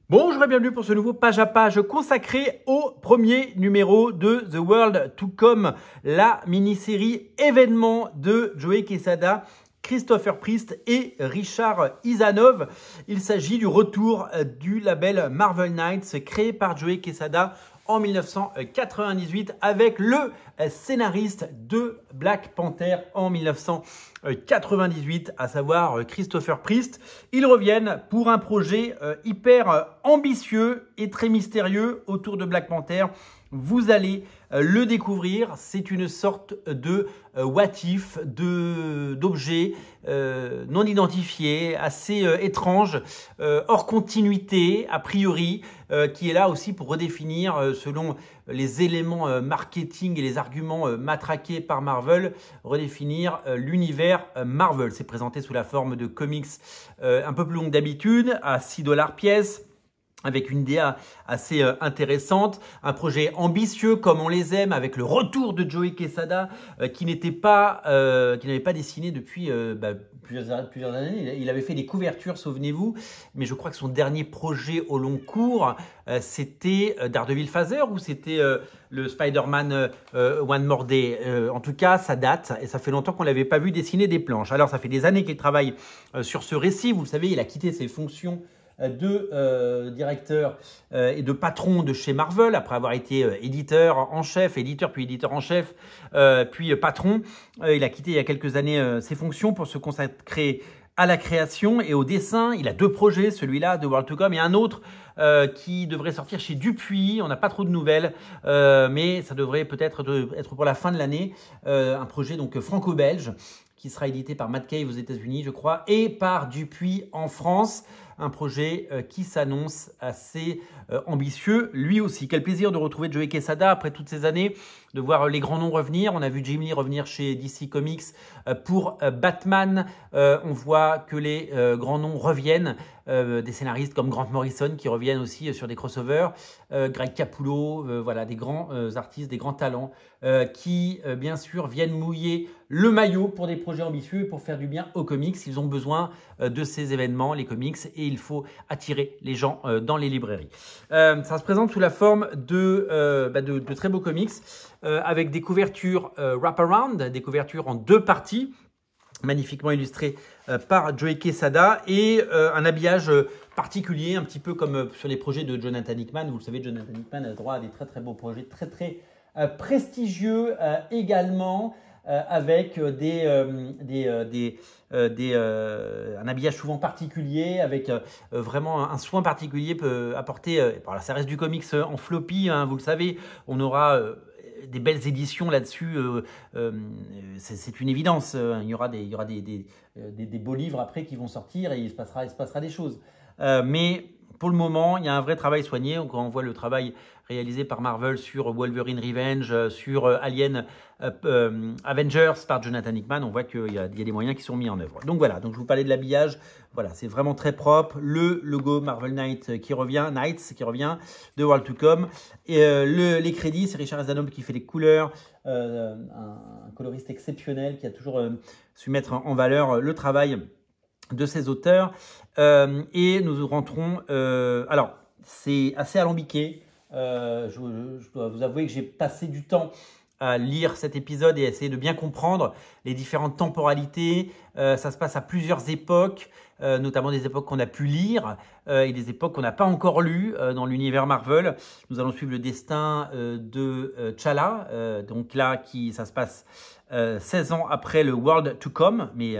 Bonjour et bienvenue pour ce nouveau page à page consacré au premier numéro de The World to Come, la mini-série événement de Joey Quesada, Christopher Priest et Richard Isanove. Il s'agit du retour du label Marvel Knights créé par Joey Quesada en 1998 avec le scénariste de Black Panther en 1998, à savoir Christopher Priest. Ils reviennent pour un projet hyper ambitieux et très mystérieux autour de Black Panther. Vous allez le découvrir, c'est une sorte de what if, d'objet non identifié, assez étrange, hors continuité a priori, qui est là aussi pour redéfinir selon les éléments marketing et les arguments matraqués par Marvel, redéfinir l'univers Marvel. C'est présenté sous la forme de comics un peu plus longue d'habitude, à 6 $, avec une DA assez intéressante, un projet ambitieux comme on les aime, avec le retour de Joey Quesada qui n'avait pas dessiné depuis plusieurs années. Il avait fait des couvertures, souvenez-vous, mais je crois que son dernier projet au long cours, c'était Daredevil Phaser ou c'était le Spider-Man One More Day. En tout cas, ça date et ça fait longtemps qu'on ne l'avait pas vu dessiner des planches. Alors, ça fait des années qu'il travaille sur ce récit. Vous le savez, il a quitté ses fonctions de directeur et de patron de chez Marvel, après avoir été éditeur puis éditeur en chef, puis patron. Il a quitté il y a quelques années ses fonctions pour se consacrer à la création et au dessin. Il a 2 projets, celui-là de World to Come et un autre qui devrait sortir chez Dupuis. On n'a pas trop de nouvelles, mais ça devrait peut-être être pour la fin de l'année. Un projet donc franco-belge qui sera édité par Mad Cave aux États-Unis, je crois, et par Dupuis en France. Un projet qui s'annonce assez ambitieux, lui aussi. Quel plaisir de retrouver Joey Quesada après toutes ces années, de voir les grands noms revenir. On a vu Jim Lee revenir chez DC Comics pour Batman. On voit que les grands noms reviennent. Des scénaristes comme Grant Morrison qui reviennent aussi sur des crossovers. Greg Capullo, voilà, des grands artistes, des grands talents qui, bien sûr, viennent mouiller le maillot pour des projets ambitieux et pour faire du bien aux comics. Ils ont besoin de ces événements, les comics, et il faut attirer les gens dans les librairies. Ça se présente sous la forme de très beaux comics avec des couvertures wraparound, des couvertures en 2 parties, magnifiquement illustrées par Joey Quesada et un habillage particulier, un petit peu comme sur les projets de Jonathan Hickman. Vous le savez, Jonathan Hickman a droit à des très beaux projets, très prestigieux également, avec un habillage souvent particulier, avec vraiment un soin particulier peut apporter. Alors ça reste du comics en floppy, hein, vous le savez, on aura des belles éditions là-dessus, c'est une évidence. Il y aura des beaux livres après qui vont sortir et il se passera des choses. Mais pour le moment, il y a un vrai travail soigné. Quand on voit le travail réalisé par Marvel sur Wolverine Revenge, sur Alien Avengers par Jonathan Hickman, on voit qu'il y a des moyens qui sont mis en œuvre. Donc voilà, donc je vous parlais de l'habillage. Voilà, c'est vraiment très propre. Le logo Marvel Knights qui revient, de World to Come. Et les crédits, c'est Richard Isanove qui fait les couleurs, un coloriste exceptionnel qui a toujours su mettre en valeur le travail de ces auteurs. Et nous rentrons... alors, c'est assez alambiqué. Je dois vous avouer que j'ai passé du temps à lire cet épisode et à essayer de bien comprendre les différentes temporalités. Ça se passe à plusieurs époques, notamment des époques qu'on a pu lire et des époques qu'on n'a pas encore lues dans l'univers Marvel. Nous allons suivre le destin de T'Challa, donc là, ça se passe 16 ans après le World to Come, mais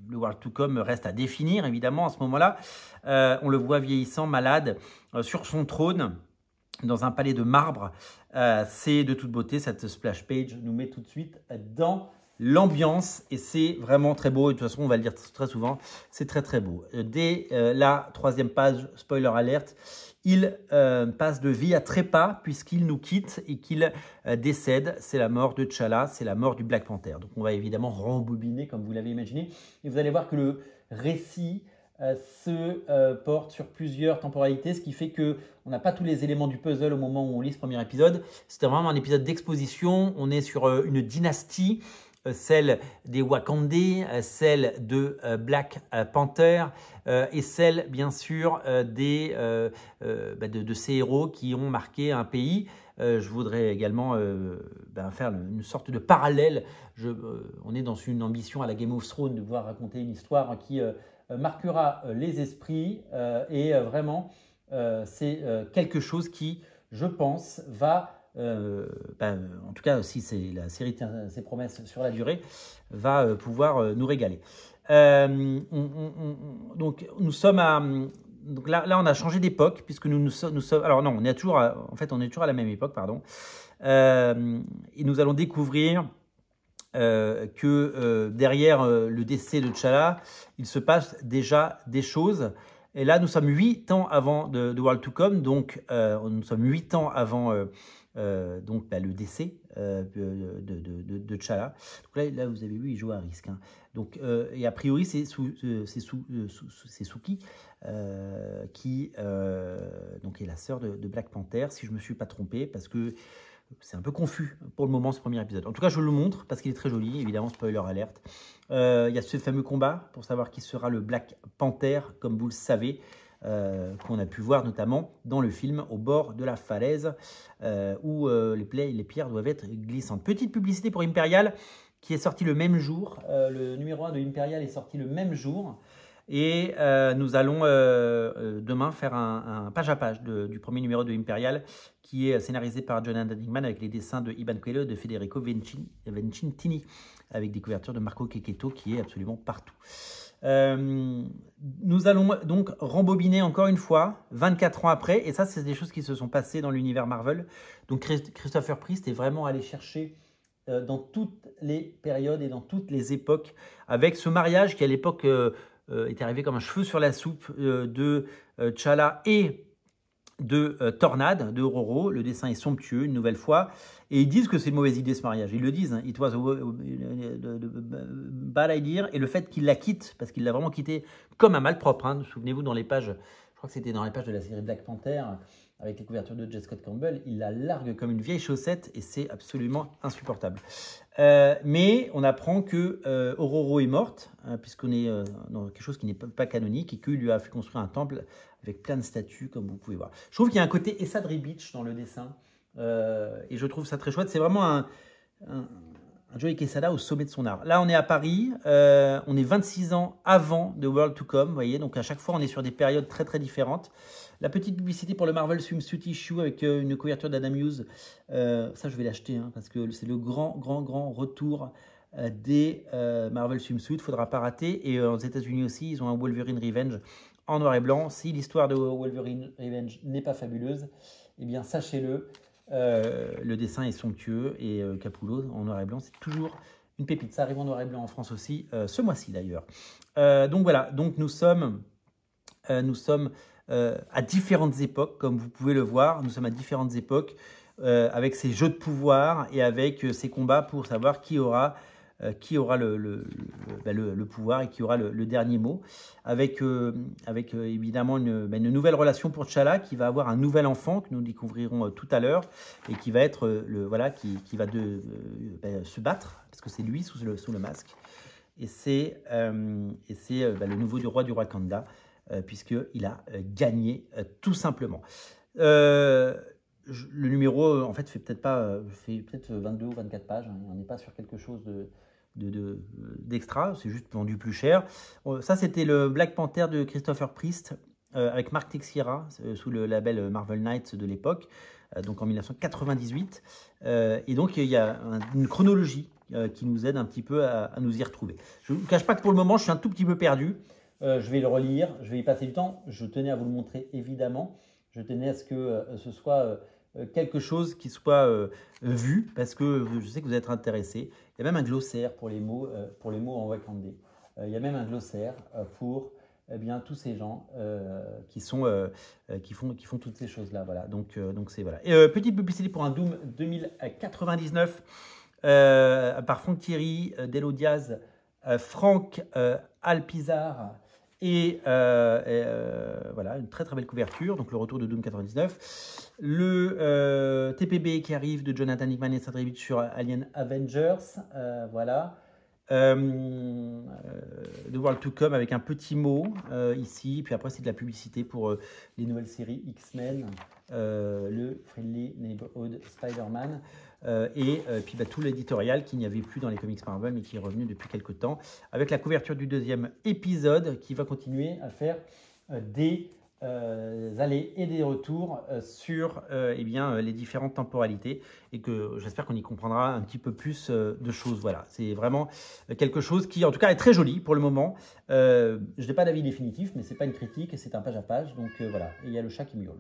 le World to Come reste à définir, évidemment, à ce moment-là. On le voit vieillissant, malade, sur son trône, dans un palais de marbre. C'est de toute beauté. Cette splash page nous met tout de suite dans l'ambiance et c'est vraiment très beau. Et de toute façon, on va le dire très souvent, c'est très beau. Dès la 3e page, spoiler alert, il passe de vie à trépas puisqu'il nous quitte et qu'il décède. C'est la mort de T'Challa, c'est la mort du Black Panther. Donc on va évidemment rembobiner comme vous l'avez imaginé. Et vous allez voir que le récit se porte sur plusieurs temporalités, ce qui fait qu'on n'a pas tous les éléments du puzzle au moment où on lit ce premier épisode. C'était vraiment un épisode d'exposition. On est sur une dynastie celle des Wakandais, celle de Black Panther et celle, bien sûr, de ces héros qui ont marqué un pays. Je voudrais également faire une sorte de parallèle. On est dans une ambition à la Game of Thrones de pouvoir raconter une histoire qui marquera les esprits et vraiment, c'est quelque chose qui, je pense, va... en tout cas, si c'est la série tient ses promesses sur la durée, va pouvoir nous régaler. Donc, nous sommes à... Donc là, on a changé d'époque, puisque nous sommes... Alors non, on est toujours à la même époque, pardon. Et nous allons découvrir que derrière le décès de T'Challa, il se passe déjà des choses. Et là, nous sommes 8 ans avant de World to Come, donc nous sommes 8 ans avant le décès de T'Challa. Donc là, vous avez vu, il joue à risque. Hein. Donc, et a priori, c'est Suki qui donc est la sœur de Black Panther, si je ne me suis pas trompé, parce que c'est un peu confus pour le moment ce premier épisode. En tout cas, je le montre parce qu'il est très joli, évidemment, spoiler alerte. Il y a ce fameux combat pour savoir qui sera le Black Panther, comme vous le savez, qu'on a pu voir notamment dans le film au bord de la falaise où les pierres doivent être glissantes. Petite publicité pour Imperial qui est sorti le même jour. Le numéro 1 de Imperial est sorti le même jour. Et nous allons demain faire un page à page du premier numéro de Imperial qui est scénarisé par Jonathan Hickman avec les dessins de Iban Coelho et de Federico Vincentini avec des couvertures de Marco Checchetto qui est absolument partout. Nous allons donc rembobiner encore une fois 24 ans après, et ça c'est des choses qui se sont passées dans l'univers Marvel. Donc Christopher Priest est vraiment allé chercher dans toutes les périodes et dans toutes les époques avec ce mariage qui à l'époque est arrivé comme un cheveu sur la soupe de T'Challa et de Tornade, de Ororo. Le dessin est somptueux, une nouvelle fois. Et ils disent que c'est une mauvaise idée, ce mariage. Ils le disent. Hein. It was a bad idea. Et le fait qu'il la quitte, parce qu'il l'a vraiment quitté comme un malpropre. Hein. Souvenez-vous, dans les pages, je crois que c'était dans les pages de la série Black Panther, avec les couvertures de J. Scott Campbell, il la largue comme une vieille chaussette et c'est absolument insupportable. Mais on apprend que Ororo est morte, hein, puisqu'on est dans quelque chose qui n'est pas canonique et qu'il lui a fait construire un temple avec plein de statues, comme vous pouvez voir. Je trouve qu'il y a un côté Essadri Beach dans le dessin et je trouve ça très chouette. C'est vraiment un Joey Quesada au sommet de son art. Là, on est à Paris, on est 26 ans avant The World to Come, vous voyez, donc à chaque fois, on est sur des périodes très très différentes. La petite publicité pour le Marvel Swimsuit Issue avec une couverture d'Adam Hughes, ça je vais l'acheter hein, parce que c'est le grand retour des Marvel Swimsuit, il ne faudra pas rater. Et aux États-Unis aussi, ils ont un Wolverine Revenge en noir et blanc. Si l'histoire de Wolverine Revenge n'est pas fabuleuse, eh bien sachez-le, le dessin est somptueux et Capullo en noir et blanc, c'est toujours une pépite. Ça arrive en noir et blanc en France aussi, ce mois-ci d'ailleurs. Donc voilà, donc nous sommes à différentes époques, comme vous pouvez le voir. Nous sommes à différentes époques avec ces jeux de pouvoir et avec ces combats pour savoir qui aura le pouvoir et qui aura le dernier mot. Avec évidemment une nouvelle relation pour T'Challa qui va avoir un nouvel enfant que nous découvrirons tout à l'heure et qui va être qui va se battre parce que c'est lui sous le masque. Et c'est le nouveau roi du Wakanda. Puisqu'il a gagné tout simplement. Le numéro, en fait, fait peut-être 22 ou 24 pages. Hein. On n'est pas sur quelque chose d'extra, c'est juste vendu plus cher. Ça, c'était le Black Panther de Christopher Priest avec Mark Texeira sous le label Marvel Knights de l'époque, donc en 1998. Et donc, il y a une chronologie qui nous aide un petit peu à nous y retrouver. Je ne vous cache pas que pour le moment, je suis un tout petit peu perdu. Je vais le relire, je vais y passer du temps. Je tenais à vous le montrer, évidemment. Je tenais à ce que ce soit quelque chose qui soit vu, parce que je sais que vous êtes intéressés. Il y a même un glossaire pour les mots en wakandais. Il y a même un glossaire pour tous ces gens qui font toutes ces choses-là. Voilà. Donc c'est voilà. Petite publicité pour un Doom 2099 par Franck Thierry, Delo Diaz, Franck Alpizar Et voilà, une très très belle couverture. Donc le retour de Doom 99. Le TPB qui arrive de Jonathan Hickman et Sadrevich sur Alien Avengers. Voilà. The World to Come avec un petit mot ici. Puis après, c'est de la publicité pour les nouvelles séries X-Men, le Friendly Neighborhood Spider-Man. Et puis tout l'éditorial qu'il n'y avait plus dans les comics Marvel mais qui est revenu depuis quelques temps avec la couverture du deuxième épisode qui va continuer à faire des allées et des retours sur les différentes temporalités et que j'espère qu'on y comprendra un petit peu plus de choses. Voilà, c'est vraiment quelque chose qui en tout cas est très joli pour le moment. Je n'ai pas d'avis définitif mais c'est pas une critique, c'est un page à page, donc voilà, et il y a le chat qui miaule.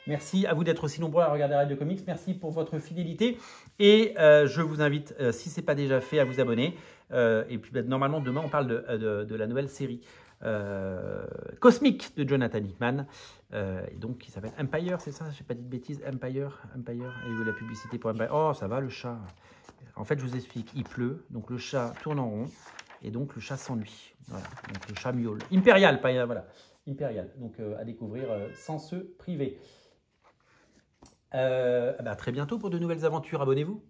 Merci à vous d'être aussi nombreux à regarder Radio Comics. Merci pour votre fidélité. Et je vous invite, si ce n'est pas déjà fait, à vous abonner. Et puis normalement, demain, on parle de la nouvelle série Cosmic de Jonathan Hickman. Et donc, qui s'appelle Empire, c'est ça? Je n'ai pas dit de bêtises. Empire. Et où la publicité pour Empire. Oh, ça va, le chat. En fait, je vous explique. Il pleut. Donc, le chat tourne en rond. Et donc, le chat s'ennuie. Voilà. Donc, le chat miaule. Impérial, pas voilà. Impérial. Donc, à découvrir sans se priver. À très bientôt pour de nouvelles aventures. Abonnez-vous.